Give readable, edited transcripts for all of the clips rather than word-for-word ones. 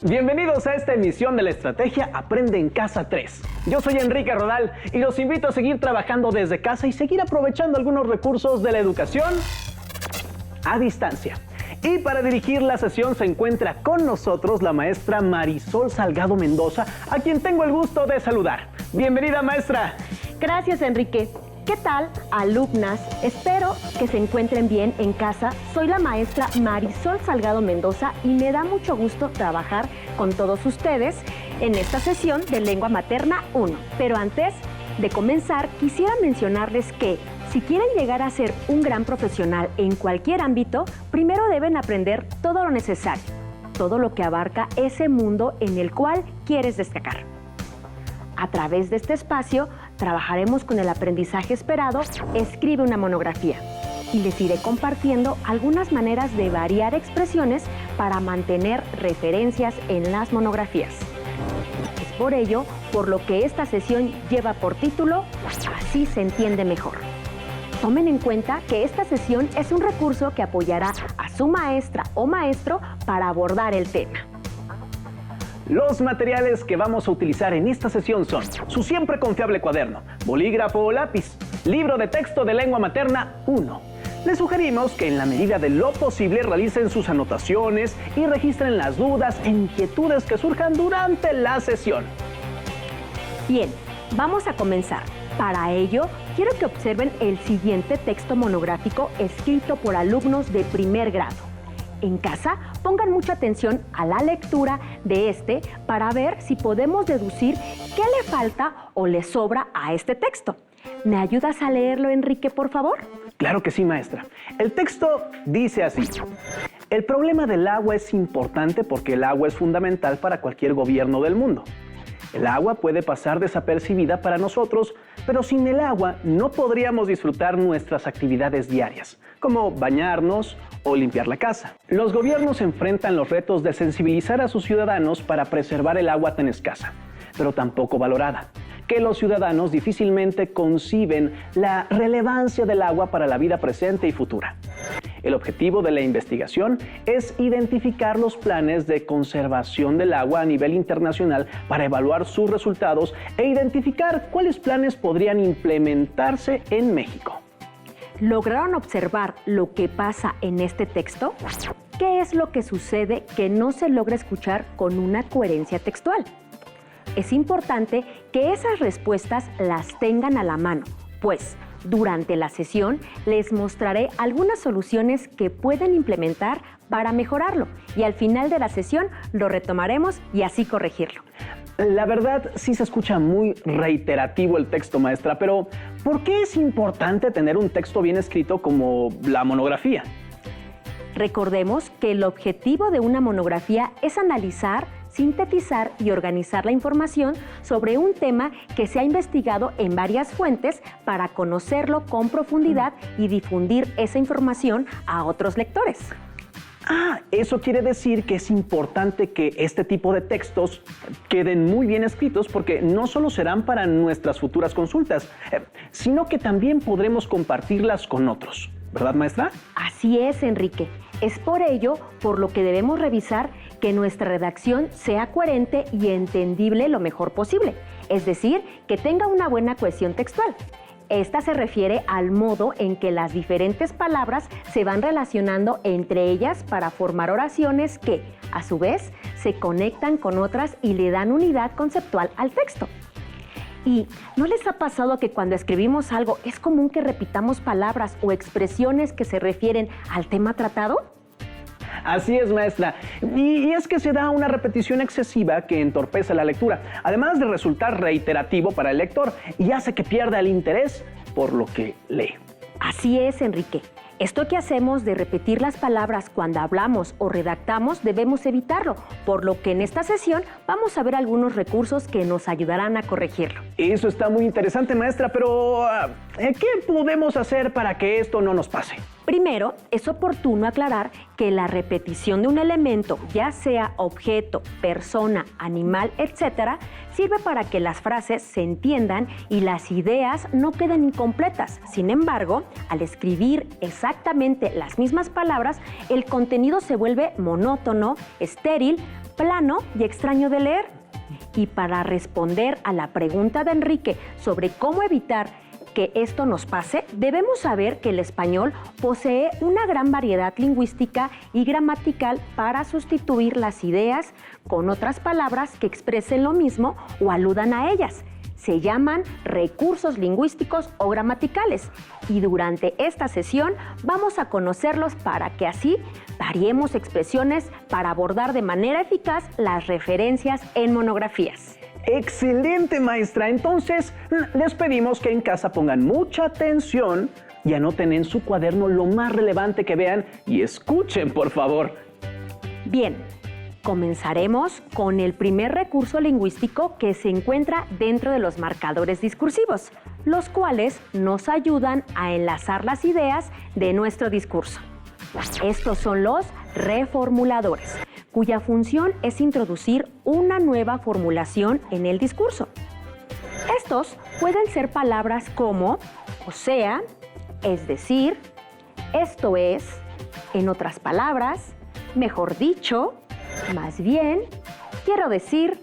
Bienvenidos a esta emisión de la estrategia Aprende en Casa 3. Yo soy Enrique Rodal y los invito a seguir trabajando desde casa y seguir aprovechando algunos recursos de la educación a distancia. Y para dirigir la sesión se encuentra con nosotros la maestra Marisol Salgado Mendoza, a quien tengo el gusto de saludar. Bienvenida, maestra. Gracias, Enrique. ¿Qué tal, alumnas? Espero que se encuentren bien en casa. Soy la maestra Marisol Salgado Mendoza y me da mucho gusto trabajar con todos ustedes en esta sesión de Lengua Materna 1. Pero antes de comenzar, quisiera mencionarles que si quieren llegar a ser un gran profesional en cualquier ámbito, primero deben aprender todo lo necesario, todo lo que abarca ese mundo en el cual quieres destacar. A través de este espacio, trabajaremos con el aprendizaje esperado. Escribe una monografía y les iré compartiendo algunas maneras de variar expresiones para mantener referencias en las monografías. Es por ello por lo que esta sesión lleva por título Así se entiende mejor. Tomen en cuenta que esta sesión es un recurso que apoyará a su maestra o maestro para abordar el tema. Los materiales que vamos a utilizar en esta sesión son su siempre confiable cuaderno, bolígrafo o lápiz, libro de texto de Lengua Materna 1. Les sugerimos que en la medida de lo posible realicen sus anotaciones y registren las dudas e inquietudes que surjan durante la sesión. Bien, vamos a comenzar. Para ello, quiero que observen el siguiente texto monográfico escrito por alumnos de primer grado. En casa, pongan mucha atención a la lectura de este para ver si podemos deducir qué le falta o le sobra a este texto. ¿Me ayudas a leerlo, Enrique, por favor? Claro que sí, maestra. El texto dice así: el problema del agua es importante porque el agua es fundamental para cualquier gobierno del mundo. El agua puede pasar desapercibida para nosotros, pero sin el agua no podríamos disfrutar nuestras actividades diarias, como bañarnos o limpiar la casa. Los gobiernos enfrentan los retos de sensibilizar a sus ciudadanos para preservar el agua tan escasa, pero tan poco valorada, que los ciudadanos difícilmente conciben la relevancia del agua para la vida presente y futura. El objetivo de la investigación es identificar los planes de conservación del agua a nivel internacional para evaluar sus resultados e identificar cuáles planes podrían implementarse en México. ¿Lograron observar lo que pasa en este texto? ¿Qué es lo que sucede que no se logra escuchar con una coherencia textual? Es importante que esas respuestas las tengan a la mano, pues durante la sesión les mostraré algunas soluciones que pueden implementar para mejorarlo y al final de la sesión lo retomaremos y así corregirlo. La verdad, sí se escucha muy reiterativo el texto, maestra, pero ¿por qué es importante tener un texto bien escrito como la monografía? Recordemos que el objetivo de una monografía es analizar, sintetizar y organizar la información sobre un tema que se ha investigado en varias fuentes para conocerlo con profundidad y difundir esa información a otros lectores. Eso quiere decir que es importante que este tipo de textos queden muy bien escritos porque no solo serán para nuestras futuras consultas, sino que también podremos compartirlas con otros. ¿Verdad, maestra? Así es, Enrique. Es por ello por lo que debemos revisar que nuestra redacción sea coherente y entendible lo mejor posible, es decir, que tenga una buena cohesión textual. Esta se refiere al modo en que las diferentes palabras se van relacionando entre ellas para formar oraciones que, a su vez, se conectan con otras y le dan unidad conceptual al texto. ¿Y no les ha pasado que cuando escribimos algo es común que repitamos palabras o expresiones que se refieren al tema tratado? Así es, maestra. Y es que se da una repetición excesiva que entorpece la lectura, además de resultar reiterativo para el lector y hace que pierda el interés por lo que lee. Así es, Enrique. Esto que hacemos de repetir las palabras cuando hablamos o redactamos debemos evitarlo, por lo que en esta sesión vamos a ver algunos recursos que nos ayudarán a corregirlo. Eso está muy interesante, maestra, pero ¿qué podemos hacer para que esto no nos pase? Primero, es oportuno aclarar que la repetición de un elemento, ya sea objeto, persona, animal, etc., sirve para que las frases se entiendan y las ideas no queden incompletas. Sin embargo, al escribir exactamente las mismas palabras, el contenido se vuelve monótono, estéril, plano y extraño de leer. Y para responder a la pregunta de Enrique sobre cómo evitar que esto nos pase, debemos saber que el español posee una gran variedad lingüística y gramatical para sustituir las ideas con otras palabras que expresen lo mismo o aludan a ellas. Se llaman recursos lingüísticos o gramaticales y durante esta sesión vamos a conocerlos para que así variemos expresiones para abordar de manera eficaz las referencias en monografías. ¡Excelente, maestra! Entonces, les pedimos que en casa pongan mucha atención y anoten en su cuaderno lo más relevante que vean y escuchen, por favor. Bien, comenzaremos con el primer recurso lingüístico que se encuentra dentro de los marcadores discursivos, los cuales nos ayudan a enlazar las ideas de nuestro discurso. Estos son los reformuladores, cuya función es introducir una nueva formulación en el discurso. Estos pueden ser palabras como, o sea, es decir, esto es, en otras palabras, mejor dicho, más bien, quiero decir,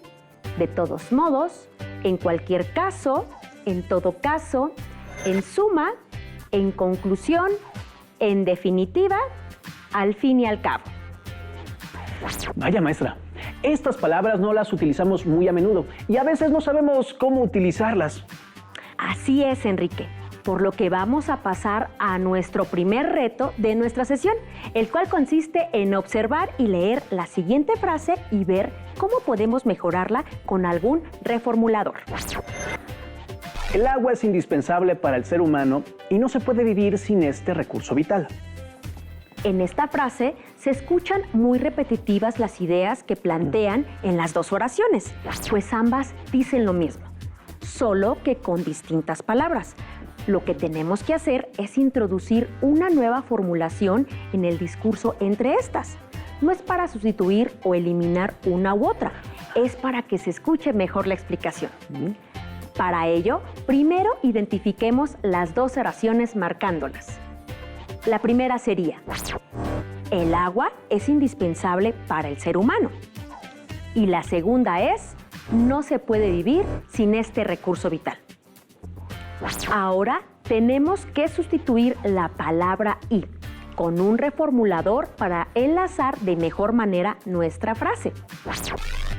de todos modos, en cualquier caso, en todo caso, en suma, en conclusión, en definitiva, al fin y al cabo. Vaya, maestra, estas palabras no las utilizamos muy a menudo y a veces no sabemos cómo utilizarlas. Así es, Enrique, por lo que vamos a pasar a nuestro primer reto de nuestra sesión, el cual consiste en observar y leer la siguiente frase y ver cómo podemos mejorarla con algún reformulador. El agua es indispensable para el ser humano y no se puede vivir sin este recurso vital. En esta frase se escuchan muy repetitivas las ideas que plantean en las dos oraciones, pues ambas dicen lo mismo, solo que con distintas palabras. Lo que tenemos que hacer es introducir una nueva formulación en el discurso entre estas. No es para sustituir o eliminar una u otra, es para que se escuche mejor la explicación. Para ello, primero identifiquemos las dos oraciones marcándolas. La primera sería, el agua es indispensable para el ser humano. Y la segunda es, no se puede vivir sin este recurso vital. Ahora tenemos que sustituir la palabra y con un reformulador para enlazar de mejor manera nuestra frase.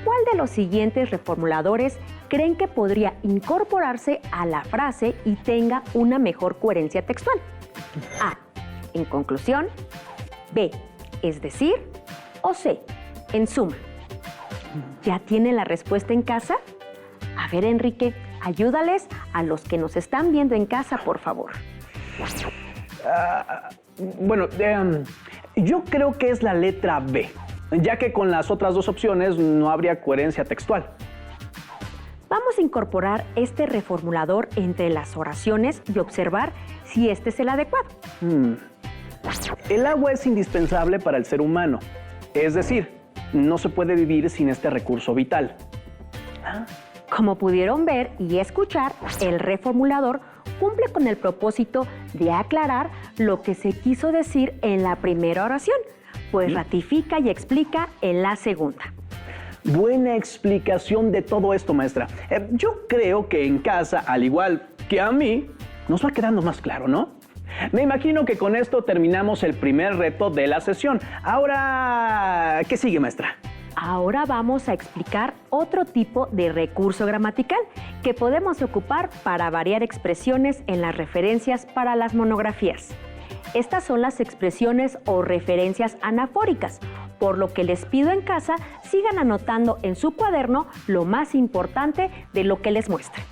¿Cuál de los siguientes reformuladores creen que podría incorporarse a la frase y tenga una mejor coherencia textual? A, en conclusión, B, es decir, o C, en suma. ¿Ya tienen la respuesta en casa? A ver, Enrique, ayúdales a los que nos están viendo en casa, por favor. Yo creo que es la letra B, ya que con las otras dos opciones no habría coherencia textual. Vamos a incorporar este reformulador entre las oraciones y observar si este es el adecuado. El agua es indispensable para el ser humano, es decir, no se puede vivir sin este recurso vital. Como pudieron ver y escuchar, el reformulador cumple con el propósito de aclarar lo que se quiso decir en la primera oración, pues ratifica y explica en la segunda. Buena explicación de todo esto, maestra. Yo creo que en casa, al igual que a mí, nos va quedando más claro, ¿no? Me imagino que con esto terminamos el primer reto de la sesión. Ahora, ¿qué sigue, maestra? Ahora vamos a explicar otro tipo de recurso gramatical que podemos ocupar para variar expresiones en las referencias para las monografías. Estas son las expresiones o referencias anafóricas, por lo que les pido en casa sigan anotando en su cuaderno lo más importante de lo que les muestre.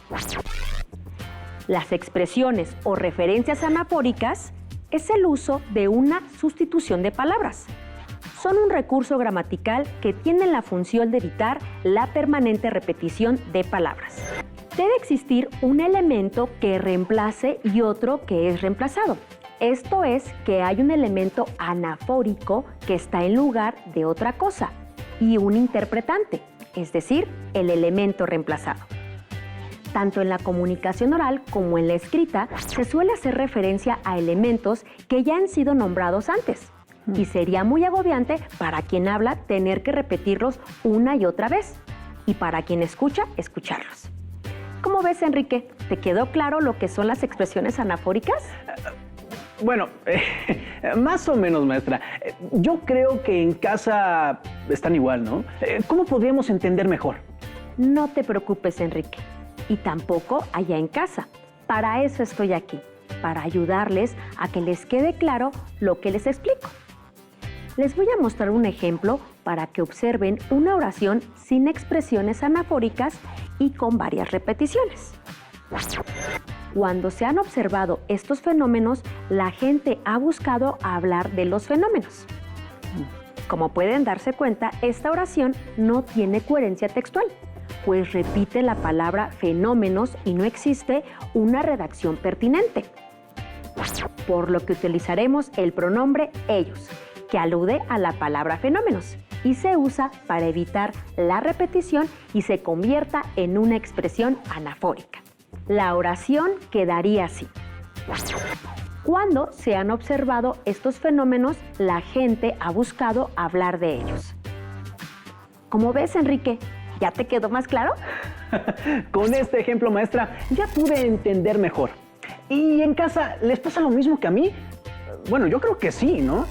Las expresiones o referencias anafóricas es el uso de una sustitución de palabras. Son un recurso gramatical que tiene la función de evitar la permanente repetición de palabras. Debe existir un elemento que reemplace y otro que es reemplazado. Esto es que hay un elemento anafórico que está en lugar de otra cosa y un interpretante, es decir, el elemento reemplazado. Tanto en la comunicación oral como en la escrita se suele hacer referencia a elementos que ya han sido nombrados antes. y sería muy agobiante para quien habla tener que repetirlos una y otra vez, y para quien escucha, escucharlos. ¿Cómo ves, Enrique? ¿Te quedó claro lo que son las expresiones anafóricas? Bueno, más o menos, maestra. Yo creo que en casa están igual, ¿no? ¿Cómo podríamos entender mejor? No te preocupes, Enrique, y tampoco allá en casa. Para eso estoy aquí, para ayudarles a que les quede claro lo que les explico. Les voy a mostrar un ejemplo para que observen una oración sin expresiones anafóricas y con varias repeticiones. Cuando se han observado estos fenómenos, la gente ha buscado hablar de los fenómenos. Como pueden darse cuenta, esta oración no tiene coherencia textual, pues repite la palabra fenómenos y no existe una redacción pertinente. Por lo que utilizaremos el pronombre ellos, que alude a la palabra fenómenos y se usa para evitar la repetición y se convierta en una expresión anafórica. La oración quedaría así. Cuando se han observado estos fenómenos, la gente ha buscado hablar de ellos. ¿Cómo ves, Enrique? ¿Ya te quedó más claro? Con este ejemplo, maestra, ya pude entender mejor. ¿Y en casa les pasa lo mismo que a mí? Bueno, yo creo que sí, ¿no?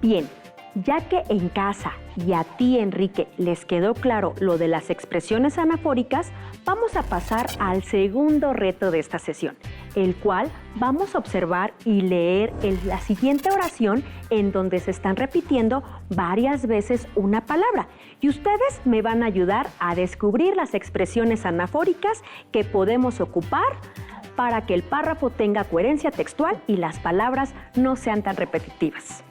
Bien, ya que en casa y a ti, Enrique, les quedó claro lo de las expresiones anafóricas, vamos a pasar al segundo reto de esta sesión, el cual vamos a observar y leer la siguiente oración en donde se están repitiendo varias veces una palabra. Y ustedes me van a ayudar a descubrir las expresiones anafóricas que podemos ocupar para que el párrafo tenga coherencia textual y las palabras no sean tan repetitivas.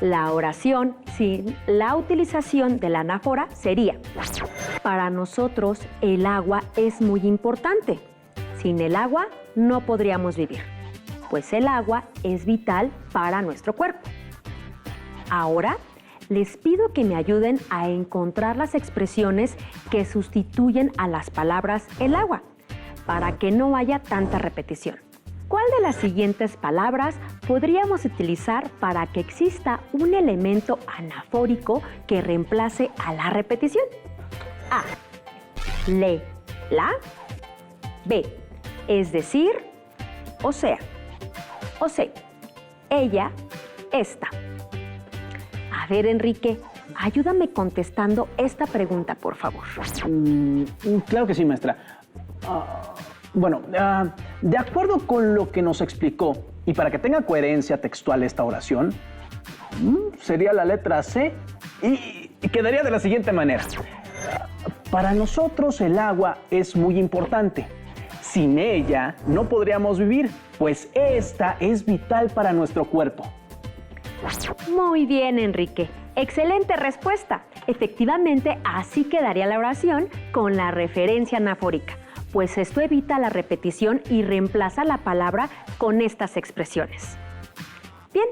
La oración sin la utilización de la anáfora sería: para nosotros el agua es muy importante. Sin el agua no podríamos vivir, pues el agua es vital para nuestro cuerpo. Ahora les pido que me ayuden a encontrar las expresiones que sustituyen a las palabras el agua, para que no haya tanta repetición. ¿Cuál de las siguientes palabras podríamos utilizar para que exista un elemento anafórico que reemplace a la repetición? A. Le, la. B. Es decir, o sea. O C. Ella, esta. A ver, Enrique, ayúdame contestando esta pregunta, por favor. Claro que sí, maestra. De acuerdo con lo que nos explicó, y para que tenga coherencia textual esta oración, sería la letra C y quedaría de la siguiente manera. Para nosotros el agua es muy importante. Sin ella no podríamos vivir, pues esta es vital para nuestro cuerpo. Muy bien, Enrique. Excelente respuesta. Efectivamente, así quedaría la oración con la referencia anafórica, pues esto evita la repetición y reemplaza la palabra con estas expresiones. Bien,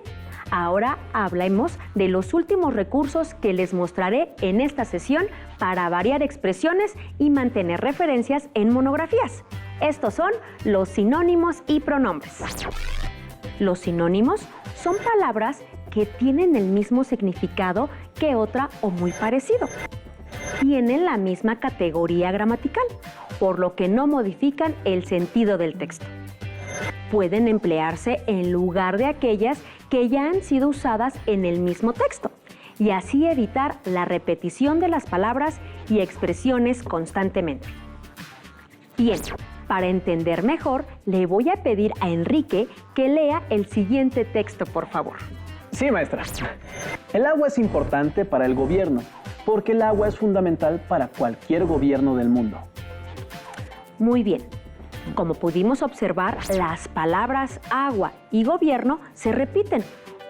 ahora hablemos de los últimos recursos que les mostraré en esta sesión para variar expresiones y mantener referencias en monografías. Estos son los sinónimos y pronombres. Los sinónimos son palabras que tienen el mismo significado que otra o muy parecido. Tienen la misma categoría gramatical, por lo que no modifican el sentido del texto. Pueden emplearse en lugar de aquellas que ya han sido usadas en el mismo texto, y así evitar la repetición de las palabras y expresiones constantemente. Bien, para entender mejor, le voy a pedir a Enrique que lea el siguiente texto, por favor. Sí, maestra. El agua es importante para el gobierno, porque el agua es fundamental para cualquier gobierno del mundo. Muy bien. Como pudimos observar, las palabras agua y gobierno se repiten,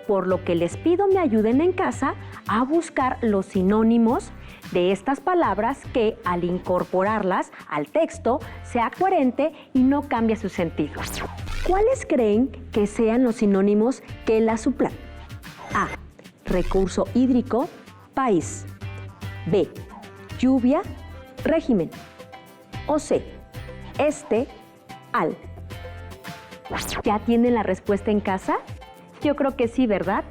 por lo que les pido me ayuden en casa a buscar los sinónimos de estas palabras que, al incorporarlas al texto, sea coherente y no cambie su sentido. ¿Cuáles creen que sean los sinónimos que las suplan? A. Recurso hídrico, país. B. Lluvia, régimen. O C. Al. ¿Ya tienen la respuesta en casa? Yo creo que sí, ¿verdad?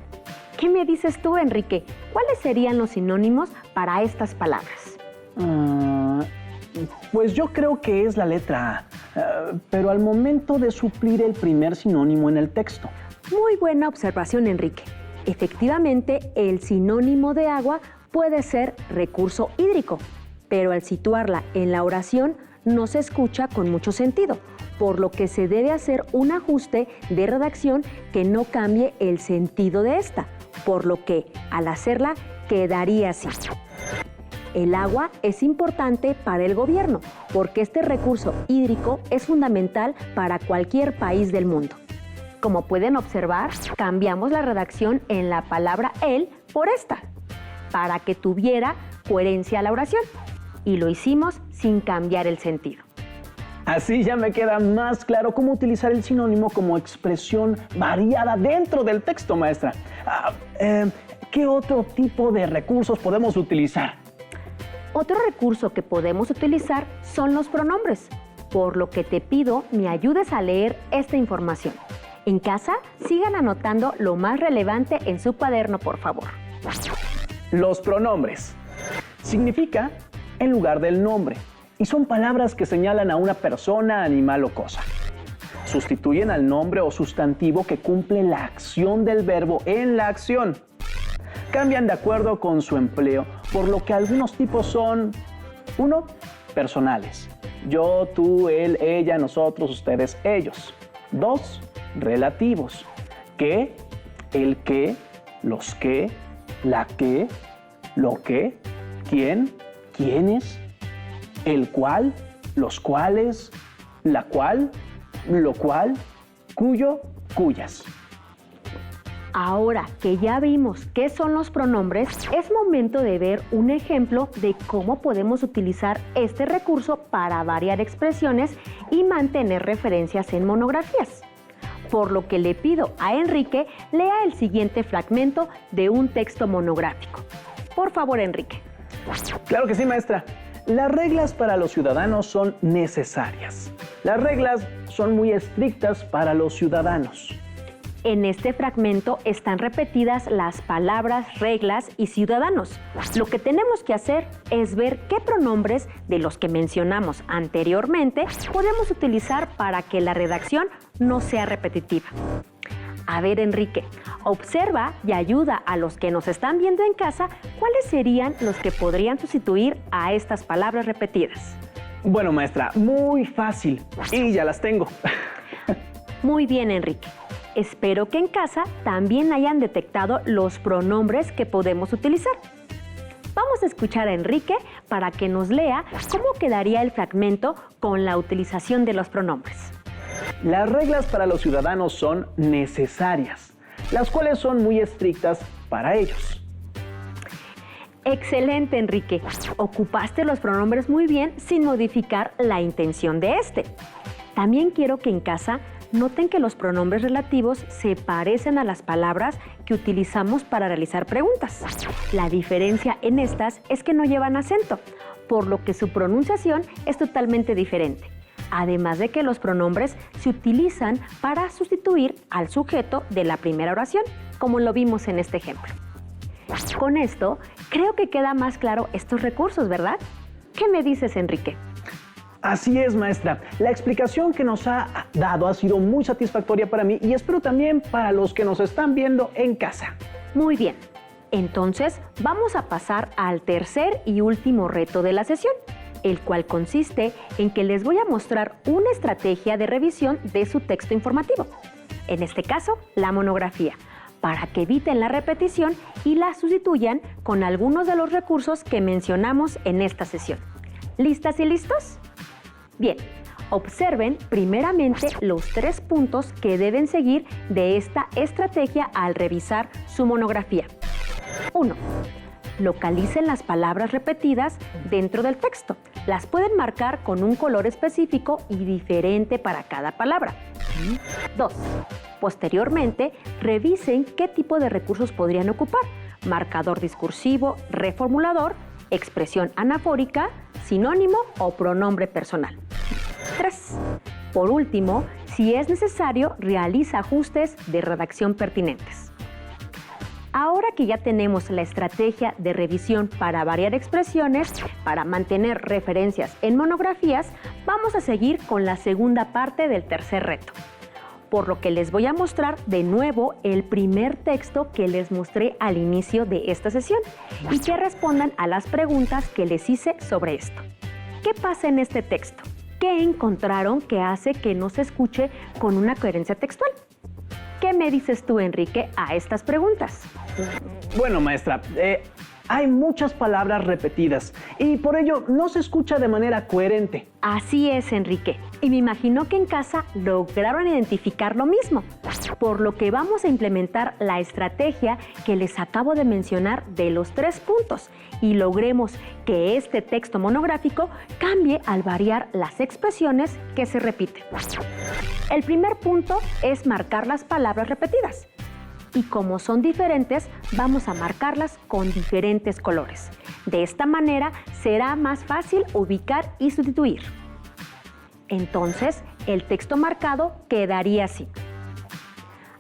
¿Qué me dices tú, Enrique? ¿Cuáles serían los sinónimos para estas palabras? Pues yo creo que es la letra A, pero al momento de suplir el primer sinónimo en el texto. Muy buena observación, Enrique. Efectivamente, el sinónimo de agua puede ser recurso hídrico, pero al situarla en la oración no se escucha con mucho sentido, por lo que se debe hacer un ajuste de redacción que no cambie el sentido de esta, por lo que al hacerla quedaría así. El agua es importante para el gobierno, porque este recurso hídrico es fundamental para cualquier país del mundo. Como pueden observar, cambiamos la redacción en la palabra el por esta, para que tuviera coherencia la oración, y lo hicimos sin cambiar el sentido. Así ya me queda más claro cómo utilizar el sinónimo como expresión variada dentro del texto, maestra. ¿Qué otro tipo de recursos podemos utilizar? Otro recurso que podemos utilizar son los pronombres, por lo que te pido me ayudes a leer esta información. En casa, sigan anotando lo más relevante en su cuaderno, por favor. Los pronombres. Significa en lugar del nombre y son palabras que señalan a una persona, animal o cosa. Sustituyen al nombre o sustantivo que cumple la acción del verbo en la acción. Cambian de acuerdo con su empleo, por lo que algunos tipos son 1. Personales. Yo, tú, él, ella, nosotros, ustedes, ellos. 2. Relativos. ¿Qué? El qué, los qué, la qué, lo qué, quién, quiénes, el cual, los cuales, la cual, lo cual, cuyo, cuyas. Ahora que ya vimos qué son los pronombres, es momento de ver un ejemplo de cómo podemos utilizar este recurso para variar expresiones y mantener referencias en monografías. Por lo que le pido a Enrique lea el siguiente fragmento de un texto monográfico. Por favor, Enrique. Claro que sí, maestra. Las reglas para los ciudadanos son necesarias. Las reglas son muy estrictas para los ciudadanos. En este fragmento están repetidas las palabras reglas y ciudadanos. Lo que tenemos que hacer es ver qué pronombres de los que mencionamos anteriormente podemos utilizar para que la redacción no sea repetitiva. A ver, Enrique, observa y ayuda a los que nos están viendo en casa cuáles serían los que podrían sustituir a estas palabras repetidas. Bueno, maestra, muy fácil. Y ya las tengo. Muy bien, Enrique. Espero que en casa también hayan detectado los pronombres que podemos utilizar. Vamos a escuchar a Enrique para que nos lea cómo quedaría el fragmento con la utilización de los pronombres. Las reglas para los ciudadanos son necesarias, las cuales son muy estrictas para ellos. Excelente, Enrique. Ocupaste los pronombres muy bien sin modificar la intención de este. También quiero que en casa noten que los pronombres relativos se parecen a las palabras que utilizamos para realizar preguntas. La diferencia en estas es que no llevan acento, por lo que su pronunciación es totalmente diferente. Además de que los pronombres se utilizan para sustituir al sujeto de la primera oración, como lo vimos en este ejemplo. Con esto, creo que queda más claro estos recursos, ¿verdad? ¿Qué me dices, Enrique? Así es, maestra. La explicación que nos ha dado ha sido muy satisfactoria para mí y espero también para los que nos están viendo en casa. Muy bien. Entonces, vamos a pasar al tercer y último reto de la sesión, el cual consiste en que les voy a mostrar una estrategia de revisión de su texto informativo. En este caso, la monografía, para que eviten la repetición y la sustituyan con algunos de los recursos que mencionamos en esta sesión. ¿Listas y listos? Bien, observen primeramente los 3 puntos que deben seguir de esta estrategia al revisar su monografía. 1. Localicen las palabras repetidas dentro del texto. Las pueden marcar con un color específico y diferente para cada palabra. 2. Posteriormente, revisen qué tipo de recursos podrían ocupar: marcador discursivo, reformulador, expresión anafórica, sinónimo o pronombre personal. 3. Por último, Si es necesario, realiza ajustes de redacción pertinentes. Ahora que ya tenemos la estrategia de revisión para variar expresiones, para mantener referencias en monografías, vamos a seguir con la segunda parte del tercer reto. Por lo que les voy a mostrar de nuevo el primer texto que les mostré al inicio de esta sesión y que respondan a las preguntas que les hice sobre esto. ¿Qué pasa en este texto? ¿Qué encontraron que hace que no se escuche con una coherencia textual? ¿Qué me dices tú, Enrique, a estas preguntas? Bueno, maestra, hay muchas palabras repetidas y por ello no se escucha de manera coherente. Así es, Enrique. Y me imagino que en casa lograron identificar lo mismo, por lo que vamos a implementar la estrategia que les acabo de mencionar de los 3 puntos y logremos que este texto monográfico cambie al variar las expresiones que se repiten. El primer punto es marcar las palabras repetidas. Y como son diferentes, vamos a marcarlas con diferentes colores. De esta manera será más fácil ubicar y sustituir. Entonces, el texto marcado quedaría así.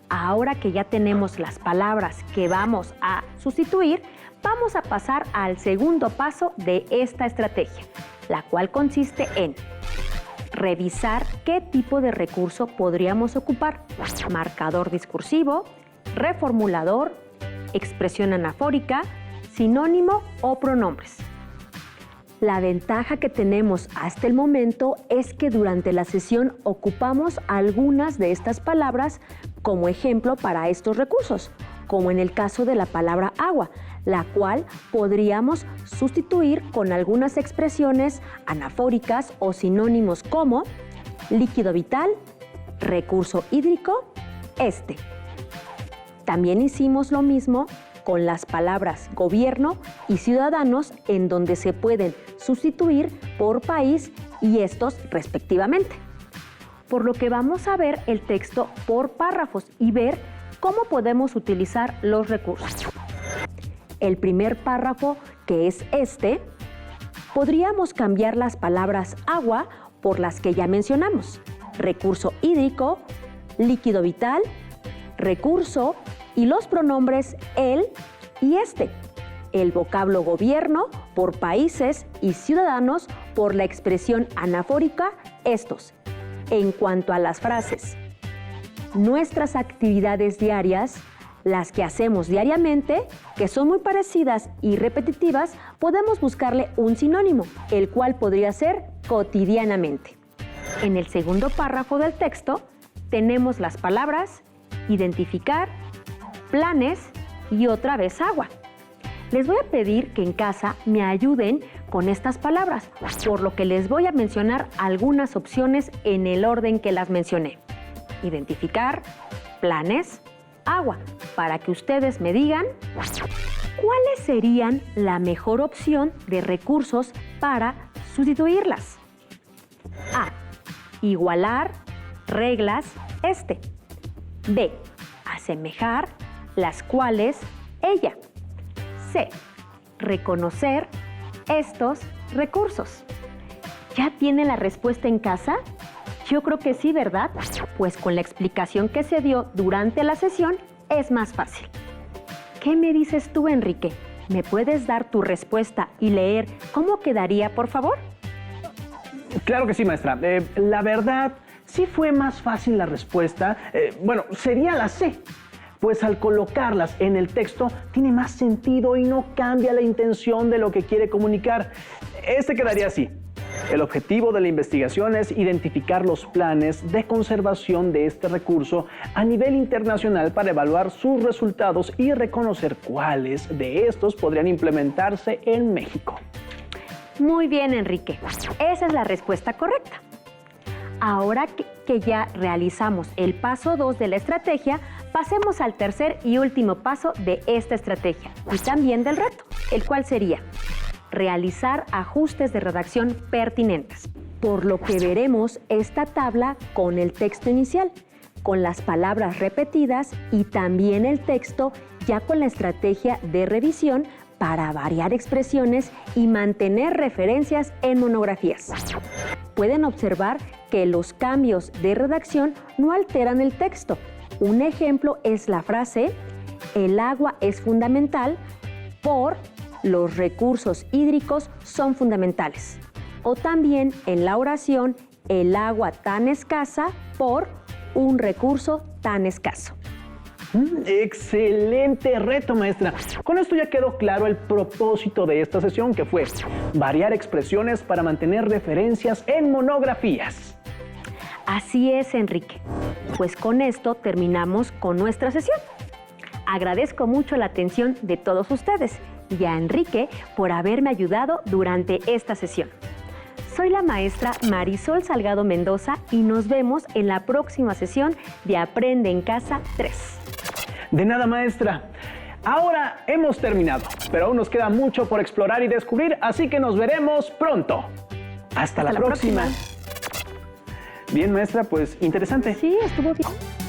Ahora que ya tenemos las palabras que vamos a sustituir, vamos a pasar al segundo paso de esta estrategia, la cual consiste en revisar qué tipo de recurso podríamos ocupar. Marcador discursivo, reformulador, expresión anafórica, sinónimo o pronombres. La ventaja que tenemos hasta el momento es que durante la sesión ocupamos algunas de estas palabras como ejemplo para estos recursos, como en el caso de la palabra agua, la cual podríamos sustituir con algunas expresiones anafóricas o sinónimos como líquido vital, recurso hídrico, También hicimos lo mismo con las palabras gobierno y ciudadanos, en donde se pueden sustituir por país y estos respectivamente. Por lo que vamos a ver el texto por párrafos y ver cómo podemos utilizar los recursos. El primer párrafo, que es podríamos cambiar las palabras agua por las que ya mencionamos: recurso hídrico, líquido vital, recurso y los pronombres él y el vocablo gobierno por países y ciudadanos por la expresión anafórica estos. En cuanto a las frases, nuestras actividades diarias, las que hacemos diariamente, que son muy parecidas y repetitivas, podemos buscarle un sinónimo, el cual podría ser cotidianamente. En el segundo párrafo del texto tenemos las palabras identificar, planes y otra vez agua. Les voy a pedir que en casa me ayuden con estas palabras, por lo que les voy a mencionar algunas opciones en el orden que las mencioné. Identificar, planes, agua, para que ustedes me digan cuáles serían la mejor opción de recursos para sustituirlas. A. Igualar, reglas, B. Asemejar, las cuales, ella. C. Reconocer estos recursos. ¿Ya tiene la respuesta en casa? Yo creo que sí, ¿verdad? Pues con la explicación que se dio durante la sesión es más fácil. ¿Qué me dices tú, Enrique? ¿Me puedes dar tu respuesta y leer cómo quedaría, por favor? Claro que sí, maestra. La verdad, sí fue más fácil la respuesta. Sería la C. Pues al colocarlas en el texto tiene más sentido y no cambia la intención de lo que quiere comunicar. Quedaría así. El objetivo de la investigación es identificar los planes de conservación de este recurso a nivel internacional para evaluar sus resultados y reconocer cuáles de estos podrían implementarse en México. Muy bien, Enrique. Esa es la respuesta correcta. Ahora que ya realizamos el paso 2 de la estrategia, pasemos al tercer y último paso de esta estrategia y también del reto, el cual sería realizar ajustes de redacción pertinentes. Por lo que veremos esta tabla con el texto inicial, con las palabras repetidas y también el texto ya con la estrategia de revisión para variar expresiones y mantener referencias en monografías. Pueden observar que los cambios de redacción no alteran el texto. Un ejemplo es la frase, el agua es fundamental por los recursos hídricos son fundamentales. O también en la oración, el agua tan escasa por un recurso tan escaso. Excelente reto, maestra. Con esto ya quedó claro el propósito de esta sesión, que fue variar expresiones para mantener referencias en monografías. Así es, Enrique. Pues con esto terminamos con nuestra sesión. Agradezco mucho la atención de todos ustedes y a Enrique por haberme ayudado durante esta sesión. Soy la maestra Marisol Salgado Mendoza y nos vemos en la próxima sesión de Aprende en Casa 3. De nada, maestra. Ahora hemos terminado, pero aún nos queda mucho por explorar y descubrir, así que nos veremos pronto. Hasta la próxima. Bien, maestra, pues interesante. Sí, estuvo bien.